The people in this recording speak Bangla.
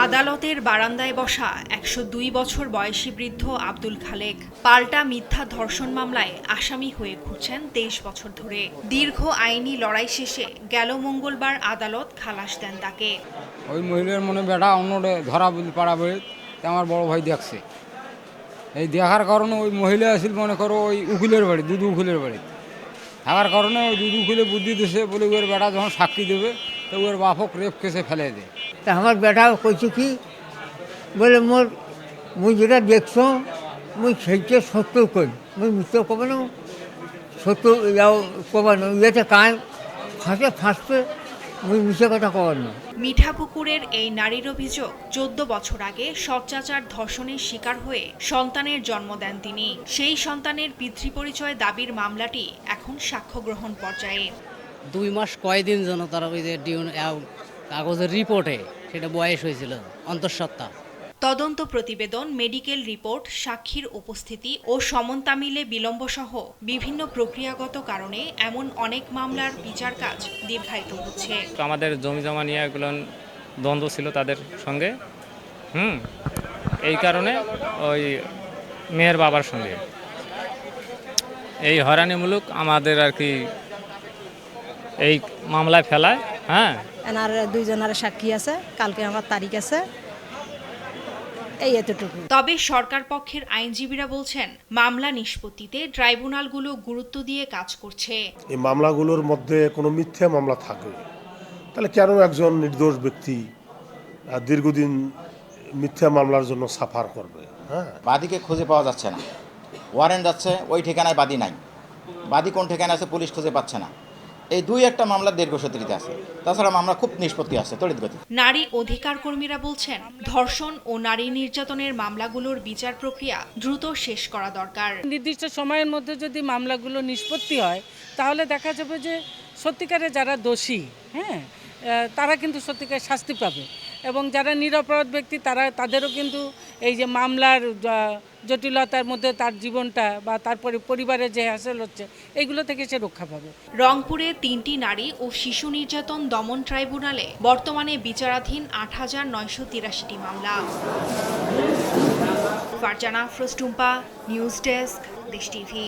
আদালতের বারান্দায় বসা ১০২ বছর বয়সী বৃদ্ধ আব্দুল খালেক পাল্টা মিথ্যা ধর্ষণ মামলায় আসামি হয়ে ঘুরছেন ২৩ বছর ধরে। দীর্ঘ আইনি লড়াই শেষে গেল মঙ্গলবার আদালত খালাস দেন তাকে। ওই মহিলার মনে বেটা অন্যটা ধরা পাড়া বলে আমার বড় ভাই দেখছে, এই দেখার কারণে ওই মহিলা আসিল মনে করো ওই উকিলের বাড়ি, দুধ উকিলের বাড়ি থাকার কারণে ওই দুধ উকিলে বুদ্ধি দিছে বলে ওর বেটা যখন সাক্ষী দেবে তো ওর বাপক রেপ কেসে ফেলে দেয়। তা আমার বেটা কইছে কি বলে মোর মুই যেটা দেখছো মুই সেইটা সত্য কই, মুই মিথ্যে কবে না সত্য যাও কবার না ইয়েতে কায় ফাঁসতে মুই মিথ্যে কথা কবার না। মিঠাপুকুরের এই নারীর অভিযোগ ১৪ বছর আগে সৎচাচার ধর্ষণের শিকার হয়ে সন্তানের জন্ম দেন তিনি। সেই সন্তানের পিতৃপরিচয় দাবির মামলাটি এখন সাক্ষ্য গ্রহণ পর্যায়ে। ২ মাস কয়দিন যেন তারা ওই যে কাগজের রিপোর্টে সেটা বয়স হয়েছিল অন্তঃসত্ত্বা। তদন্ত প্রতিবেদন, মেডিকেল রিপোর্ট, সাক্ষীর উপস্থিতি ও সমন্তামিলে বিলম্বসহ বিভিন্ন প্রক্রিয়াগত কারণে এমন অনেক মামলার বিচার কাজ দীর্ঘায়িত হচ্ছে। আমাদের জমি জমা নিয়ে এগুলো দ্বন্দ্ব ছিল তাদের সঙ্গে, এই কারণে ওই মেয়ের বাবার সঙ্গে এই হয়রানিমূলক আমাদের আর কি এই মামলায় ফেলায়। এনার 2 জনের সাক্ষী আছে, কালকে আমার তারিখ আছে, এই এতটুকু। তবে সরকার পক্ষের আইনজীবীরা বলছেন মামলা নিষ্পত্তিতে ট্রাইব্যুনালগুলো গুরুত্ব দিয়ে কাজ করছে। এই মামলাগুলোর মধ্যে কোনো মিথ্যা মামলা থাকে তাহলে কেন একজন নির্দোষ ব্যক্তি দীর্ঘদিন মিথ্যা মামলার জন্য সাফার করবে? বাদীকে খুঁজে পাওয়া যাচ্ছে না, ওয়ারেন্ট যাচ্ছে ওই ঠিকানায় বাদী নাই, বাদী কোন ঠিকানায় আছে পুলিশ খুঁজে পাচ্ছে না। এই 2-1টা মামলা দীর্ঘসূত্রিতে আছে, তাছাড়া মামলা খুব নিষ্পত্তি আছে তড়িৎ গতি। নারী অধিকার কর্মীরা বলছেন ধর্ষণ ও নারী নির্যাতনের মামলাগুলোর বিচার প্রক্রিয়া দ্রুত শেষ করা দরকার। নির্দিষ্ট সময়ের মধ্যে যদি মামলাগুলো নিষ্পত্তি হয় তাহলে দেখা যাবে যে সত্যিকারে যারা দোষী তারা কিন্তু সত্যিকার শাস্তি পাবে এবং যারা নিরপরাধ ব্যক্তি তাদেরও কিন্তু এই যে মামলার জটিলতার মধ্যে তার জীবনটা বা তারপরে পরিবারের যে হ্যাসেল হচ্ছে এইগুলো থেকে সে রক্ষা পাবে। রংপুরে 3টি নারী ও শিশু নির্যাতন দমন ট্রাইব্যুনালে বর্তমানে বিচারাধীন 8,983টি মামলা। ফারজানা আফরোজ টুম্পা, নিউজ ডেস্ক, দেশ টিভি।